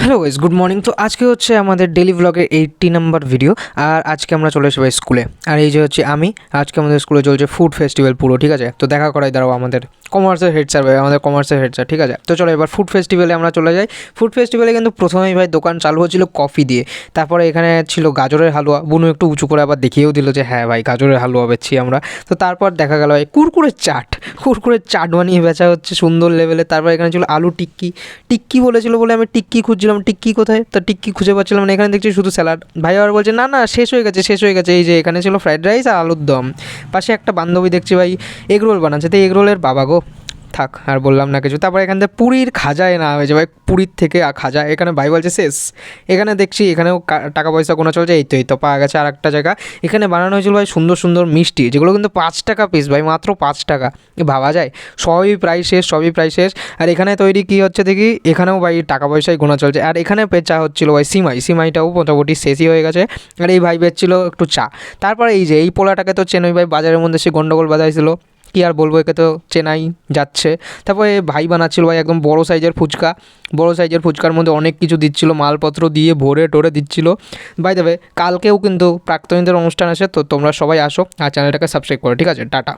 Hello guys, good morning. তো আজকে হচ্ছে আমাদের ডেলি ব্লগের 80 নাম্বার ভিডিও। আর আজকে আমরা চলে এসেছি ভাই স্কুলে। আর এই যে হচ্ছে আমি আজকে আমাদের স্কুলে চলছে ফুড ফেস্টিভ্যাল পুরো, ঠিক আছে। তো দেখা করাই দাঁড়াও আমাদের কমার্সের হেড স্যার ভাই, আমাদের কমার্সের হেড স্যার, ঠিক আছে। তো চলো এবার ফুড ফেস্টিভ্যালে আমরা চলে যাই। ফুড ফেস্টিভ্যালে কিন্তু প্রথমেই ভাই দোকান চালু হচ্ছিল কফি দিয়ে। তারপরে এখানে ছিল গাজরের হালুয়া। বুনু একটু উঁচু করে আবার দেখিয়েও দিল যে হ্যাঁ ভাই গাজরের হালুয়া বেচছি আমরা। তো তারপর দেখা গেল ভাই কুরকুরের চাট বানিয়ে বেচা হচ্ছে সুন্দর লেভেলে। তারপর এখানে ছিল আলু টিক্কি। টিক্কি বলেছিল বলে আমি টিক্কি খুঁজছিলাম, টিক্কি কোথায়, তা টিক্কি খুঁজে পাচ্ছিলাম না। এখানে দেখছি শুধু স্যালাড। ভাই আবার বলছে না না শেষ হয়ে গেছে। এই যে এখানে ছিল ফ্রাইড রাইস আর আলুর দম। পাশে একটা বান্ধবী দেখছি ভাই এগরোল বানাচ্ছে, তো এগরোলের বাবা গো, থাক আর বললাম না কিছু। তারপর এখান থেকে পুরীর খাজা এনে হয়েছে ভাই, পুরীর থেকে খাজা। এখানে ভাই বলছে শেষ। এখানে দেখছি এখানেও টাকা পয়সা গোনা চলছে। এই তো পাওয়া গেছে আর একটা জায়গা। এখানে বানানো হয়েছিল ভাই সুন্দর সুন্দর মিষ্টি, যেগুলো কিন্তু 5 টাকা পিস ভাই, মাত্র 5 টাকা। ভাবা যায়, সবই প্রায় শেষ। আর এখানে তৈরি কী হচ্ছে দেখি, এখানেও ভাই টাকা পয়সায় গোনা চলছে। আর এখানে চা হচ্ছিলো ভাই সিমাইটাও মোটামুটি শেষই হয়ে গেছে। আর এই ভাই বেচছিল একটু চা। তারপরে এই যে এই পোলাটাকে তো চেনই ভাই, বাজারের মধ্যে সে গন্ডগোল বাজাইছিল। কী আর বলবো, একে তো চেনাই যাচ্ছে। তারপরে ভাই বানাচ্ছিল ভাই একদম বড়ো সাইজের ফুচকার মধ্যে অনেক কিছু দিচ্ছিলো, মালপত্র দিয়ে ভরে টরে দিচ্ছিলো। বাই দ্য ওয়ে, কালকেও কিন্তু প্রাক্তনীদের অনুষ্ঠান আছে, তো তোমরা সবাই আসো আর চ্যানেলটাকে সাবস্ক্রাইব করো, ঠিক আছে। টাটা।